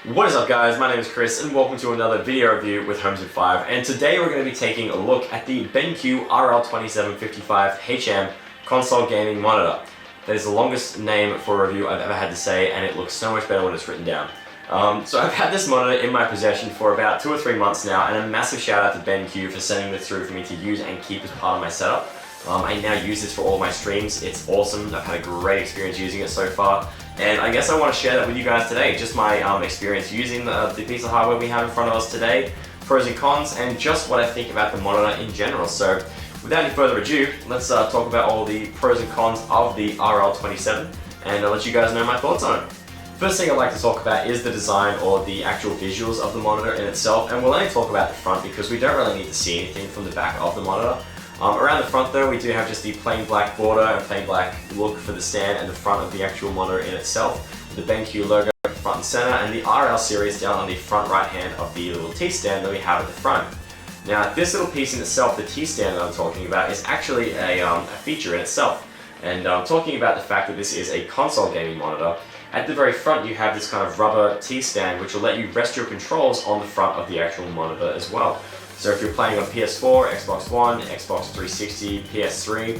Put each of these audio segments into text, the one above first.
What is up guys, my name is Chris and welcome to another video review with Homes5, and today we're going to be taking a look at the BenQ RL2755HM console gaming monitor. That is the longest name for a review I've ever had to say, and it looks so much better when it's written down. So I've had this monitor in my possession for about 2 or 3 months now, and a massive shout out to BenQ for sending this through for me to use and keep as part of my setup. I now use this for all my streams. It's awesome. I've had a great experience using it so far, and I guess I want to share that with you guys today. Just my experience using the piece of hardware we have in front of us today, pros and cons, and just what I think about the monitor in general. So without any further ado, let's talk about all the pros and cons of the RL27 and I'll let you guys know my thoughts on it. First thing I'd like to talk about is the design or the actual visuals of the monitor in itself, and we'll only talk about the front because we don't really need to see anything from the back of the monitor. Around the front though, we do have just the plain black border and plain black look for the stand and the front of the actual monitor in itself. The BenQ logo front and center, and the RL series down on the front right hand of the little T-stand that we have at the front. Now this little piece in itself, the T-stand that I'm talking about, is actually a feature in itself. And I'm talking about the fact that this is a console gaming monitor. At the very front you have this kind of rubber T-stand which will let you rest your controls on the front of the actual monitor as well. So if you're playing on PS4, Xbox One, Xbox 360, PS3,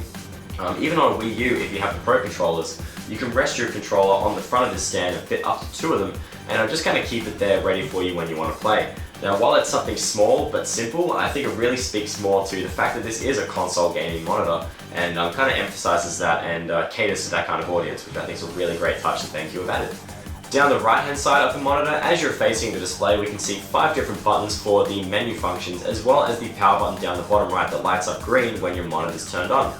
even on Wii U if you have the Pro controllers, you can rest your controller on the front of this stand and fit up to 2 of them, and just kind of keep it there ready for you when you want to play. Now while it's something small but simple, I think it really speaks more to the fact that this is a console gaming monitor, and kind of emphasizes that and caters to that kind of audience, which I think is a really great touch that BenQ have added. Down the right hand side of the monitor, as you're facing the display, we can see 5 different buttons for the menu functions, as well as the power button down the bottom right that lights up green when your monitor is turned on.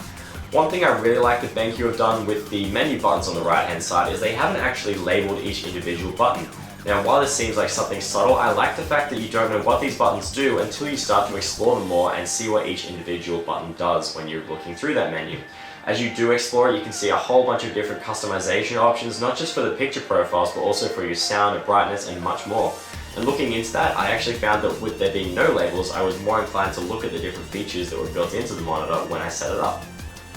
One thing I really like that BenQ have done with the menu buttons on the right hand side is they haven't actually labeled each individual button. Now while this seems like something subtle, I like the fact that you don't know what these buttons do until you start to explore them more and see what each individual button does when you're looking through that menu. As you do explore it, you can see a whole bunch of different customization options, not just for the picture profiles, but also for your sound and brightness and much more. And looking into that, I actually found that with there being no labels, I was more inclined to look at the different features that were built into the monitor when I set it up.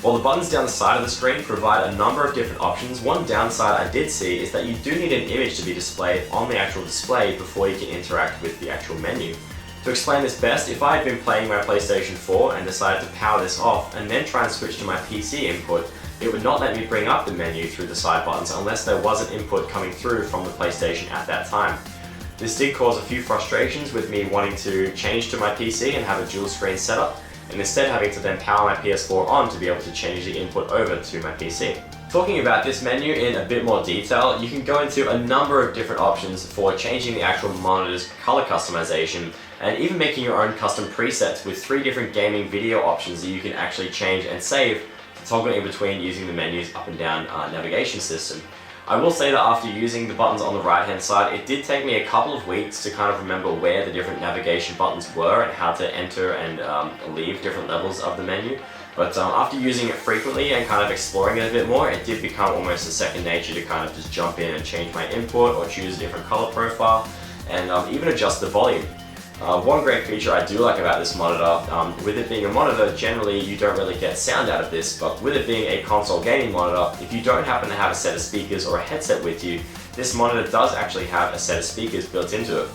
While the buttons down the side of the screen provide a number of different options, one downside I did see is that you do need an image to be displayed on the actual display before you can interact with the actual menu. To explain this best, if I had been playing my PlayStation 4 and decided to power this off and then try and switch to my PC input, it would not let me bring up the menu through the side buttons unless there was an input coming through from the PlayStation at that time. This did cause a few frustrations with me wanting to change to my PC and have a dual screen setup, and instead having to then power my PS4 on to be able to change the input over to my PC. Talking about this menu in a bit more detail, you can go into a number of different options for changing the actual monitor's color customization, and even making your own custom presets with 3 different gaming video options that you can actually change and save to toggle in between using the menu's up and down navigation system. I will say that after using the buttons on the right hand side, it did take me a couple of weeks to kind of remember where the different navigation buttons were and how to enter and leave different levels of the menu. But after using it frequently and kind of exploring it a bit more, it did become almost a second nature to kind of just jump in and change my input or choose a different color profile and even adjust the volume. One great feature I do like about this monitor, with it being a monitor, generally you don't really get sound out of this, but with it being a console gaming monitor, if you don't happen to have a set of speakers or a headset with you, this monitor does actually have a set of speakers built into it.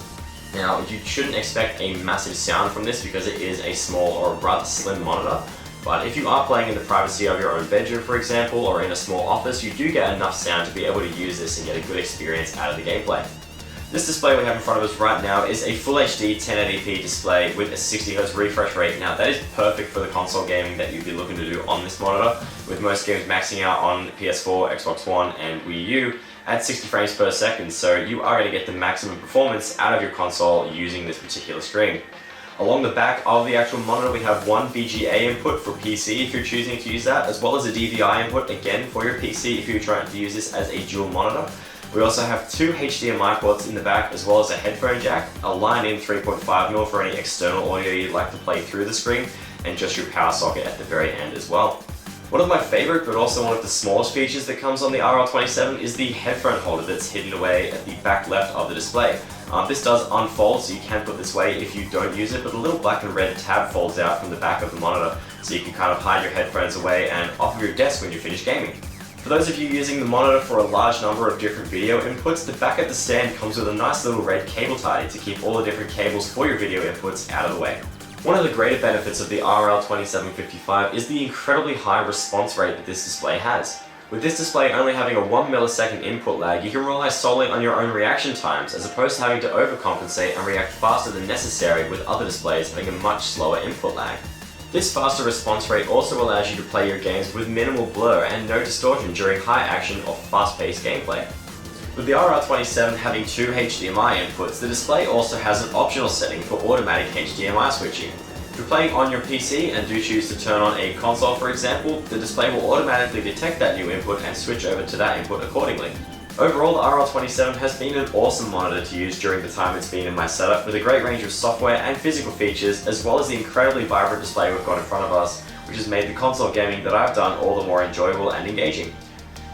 Now, you shouldn't expect a massive sound from this because it is a small or rather slim monitor, but if you are playing in the privacy of your own bedroom, for example, or in a small office, you do get enough sound to be able to use this and get a good experience out of the gameplay. This display we have in front of us right now is a Full HD 1080p display with a 60Hz refresh rate. Now that is perfect for the console gaming that you'd be looking to do on this monitor, with most games maxing out on PS4, Xbox One and Wii U at 60 frames per second, so you are going to get the maximum performance out of your console using this particular screen. Along the back of the actual monitor we have one VGA input for PC if you're choosing to use that, as well as a DVI input again for your PC if you're trying to use this as a dual monitor. We also have 2 HDMI ports in the back, as well as a headphone jack, a line-in 3.5mm for any external audio you'd like to play through the screen, and just your power socket at the very end as well. One of my favorite, but also one of the smallest features that comes on the RL27 is the headphone holder that's hidden away at the back left of the display. This does unfold, so you can put this away if you don't use it, but the little black and red tab folds out from the back of the monitor, so you can kind of hide your headphones away and off of your desk when you finish gaming. For those of you using the monitor for a large number of different video inputs, the back of the stand comes with a nice little red cable tie to keep all the different cables for your video inputs out of the way. One of the greater benefits of the RL2755 is the incredibly high response rate that this display has. With this display only having a 1 millisecond input lag, you can rely solely on your own reaction times as opposed to having to overcompensate and react faster than necessary with other displays having a much slower input lag. This faster response rate also allows you to play your games with minimal blur and no distortion during high action or fast-paced gameplay. With the RL27 having 2 HDMI inputs, the display also has an optional setting for automatic HDMI switching. If you're playing on your PC and do choose to turn on a console for example, the display will automatically detect that new input and switch over to that input accordingly. Overall, the RL27 has been an awesome monitor to use during the time it's been in my setup, with a great range of software and physical features, as well as the incredibly vibrant display we've got in front of us, which has made the console gaming that I've done all the more enjoyable and engaging.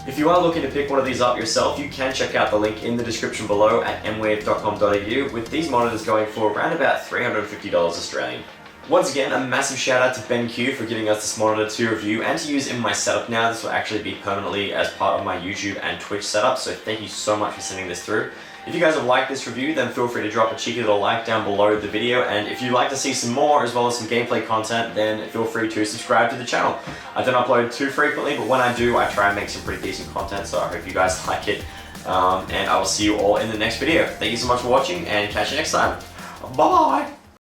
If you are looking to pick one of these up yourself, you can check out the link in the description below at mwave.com.au, with these monitors going for around about $350 Australian. Once again, a massive shout out to BenQ for giving us this monitor to review and to use in my setup now. This will actually be permanently as part of my YouTube and Twitch setup, so thank you so much for sending this through. If you guys have liked this review, then feel free to drop a cheeky little like down below the video, and if you'd like to see some more as well as some gameplay content, then feel free to subscribe to the channel. I don't upload too frequently, but when I do, I try and make some pretty decent content, so I hope you guys like it, and I will see you all in the next video. Thank you so much for watching, and catch you next time. Bye!